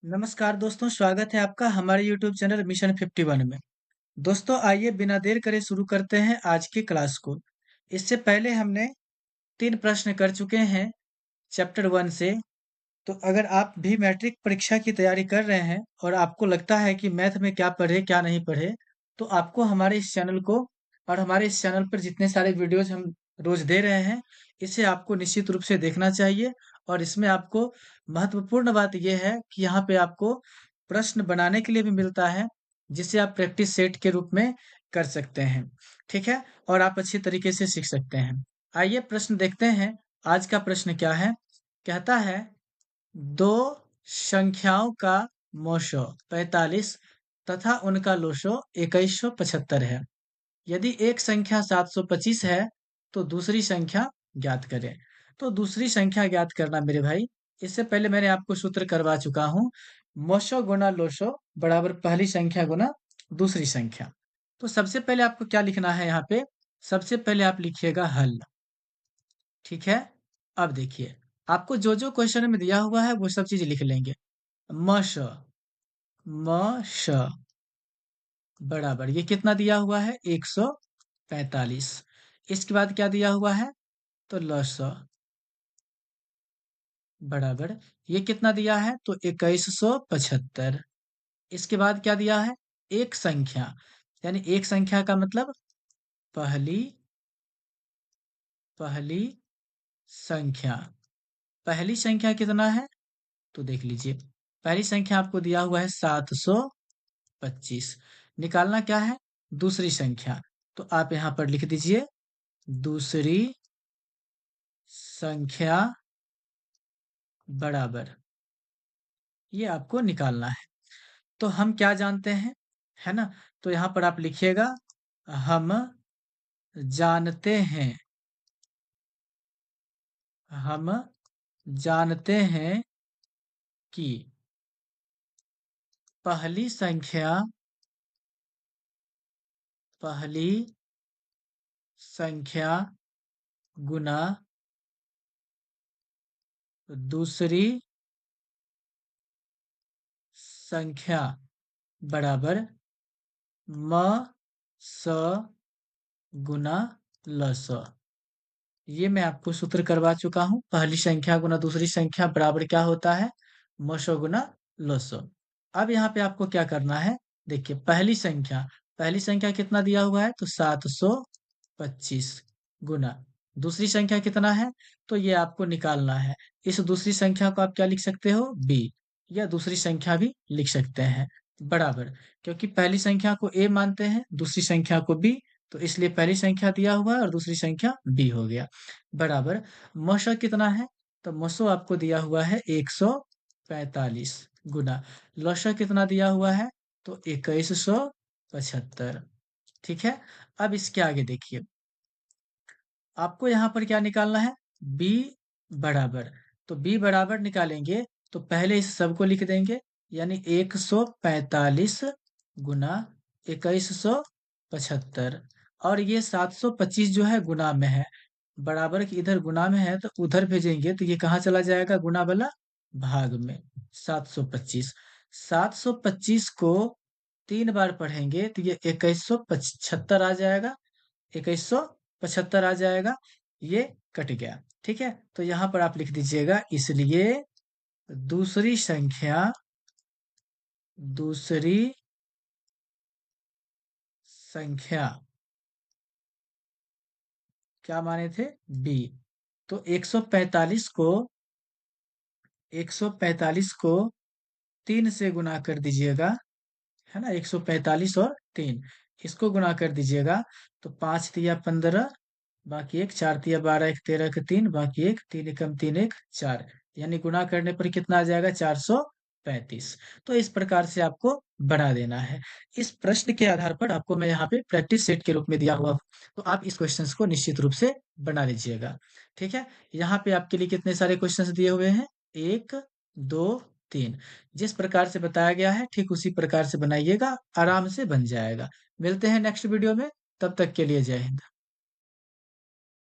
नमस्कार दोस्तों, स्वागत है आपका हमारे यूट्यूब चैनल मिशन 51 में। दोस्तों आइए बिना देर करे शुरू करते हैं आज की क्लास को। इससे पहले हमने 3 प्रश्न कर चुके हैं चैप्टर 1 से। तो अगर आप भी मैट्रिक परीक्षा की तैयारी कर रहे हैं और आपको लगता है कि मैथ में क्या पढ़े क्या नहीं पढ़े, तो आपको हमारे इस चैनल को और हमारे इस चैनल पर जितने सारे वीडियोज हम रोज दे रहे हैं, इसे आपको निश्चित रूप से देखना चाहिए। और इसमें आपको महत्वपूर्ण बात यह है कि यहाँ पे आपको प्रश्न बनाने के लिए भी मिलता है, जिसे आप प्रैक्टिस सेट के रूप में कर सकते हैं। ठीक है, और आप अच्छी तरीके से सीख सकते हैं। आइए प्रश्न देखते हैं। आज का प्रश्न क्या है? कहता है, दो संख्याओं का मोशो 45 तथा उनका लोशो 2175 है। यदि एक संख्या 725 है तो दूसरी संख्या ज्ञात करें। तो दूसरी संख्या ज्ञात करना मेरे भाई, इससे पहले मैंने आपको सूत्र करवा चुका हूं। मोशो गुना लोशो बराबर पहली संख्या गुना दूसरी संख्या। तो सबसे पहले आपको क्या लिखना है यहाँ पे? सबसे पहले आप लिखिएगा हल। ठीक है, अब देखिए, आपको जो जो क्वेश्चन में दिया हुआ है वो सब चीज लिख लेंगे। मश मश बराबर ये कितना दिया हुआ है? 145। इसके बाद क्या दिया हुआ है? तो लस बराबर ये कितना दिया है? तो 2175। इसके बाद क्या दिया है? एक संख्या, यानी एक संख्या का मतलब पहली पहली संख्या। पहली संख्या कितना है? तो देख लीजिए, पहली संख्या आपको दिया हुआ है 725। निकालना क्या है? दूसरी संख्या। तो आप यहां पर लिख दीजिए दूसरी संख्या बराबर, ये आपको निकालना है। तो हम क्या जानते हैं, है ना? तो यहां पर आप लिखिएगा, हम जानते हैं, हम जानते हैं कि पहली संख्या पहली संख्या गुना दूसरी संख्या बराबर म स गुना ल स। ये मैं आपको सूत्र करवा चुका हूं। पहली संख्या गुना दूसरी संख्या बराबर क्या होता है? मसो गुना लोसो। अब यहाँ पे आपको क्या करना है? देखिए, पहली संख्या कितना दिया हुआ है? तो 725 गुना दूसरी संख्या कितना है? तो ये आपको निकालना है। इस दूसरी संख्या को आप क्या लिख सकते हो? बी, या दूसरी संख्या भी लिख सकते हैं बराबर, क्योंकि पहली संख्या को ए मानते हैं, दूसरी संख्या को बी, तो इसलिए पहली संख्या दिया हुआ है और दूसरी संख्या बी हो गया बराबर। मौसा कितना है? तो मसो आपको दिया हुआ है 145 गुना लौसा कितना दिया हुआ है? तो 2175। ठीक है, अब इसके आगे देखिए, आपको यहाँ पर क्या निकालना है? b बराबर। तो b बराबर निकालेंगे तो पहले इस सब को लिख देंगे, यानी 145 गुना 2175। और ये 725 जो है गुना में है, बराबर की इधर गुना में है तो उधर भेजेंगे तो ये कहाँ चला जाएगा? गुना वाला भाग में। 725 725 को 3 बार पढ़ेंगे तो ये 2175 आ जाएगा, 2175 आ जाएगा। ये कट गया। ठीक है, तो यहां पर आप लिख दीजिएगा, इसलिए दूसरी संख्या दूसरी संख्या क्या माने थे? बी। तो 145 को 3 से गुना कर दीजिएगा, है ना? 145 और 3 इसको गुना कर दीजिएगा तो 5 तिया 15, बाकी एक 4 तिया 12, एक 13 के 3, बाकी एक 3 एकम 3 एक 4, यानी गुना करने पर कितना आ जाएगा? 435। तो इस प्रकार से आपको बना देना है। इस प्रश्न के आधार पर आपको मैं यहाँ पे प्रैक्टिस सेट के रूप में दिया हुआ हूं, तो आप इस क्वेश्चंस को निश्चित रूप से बना लीजिएगा। ठीक है, यहाँ पे आपके लिए कितने सारे क्वेश्चंस दिए हुए हैं? 1 2 3। जिस प्रकार से बताया गया है ठीक उसी प्रकार से बनाइएगा, आराम से बन जाएगा। मिलते हैं नेक्स्ट वीडियो में, तब तक के लिए जय हिंद।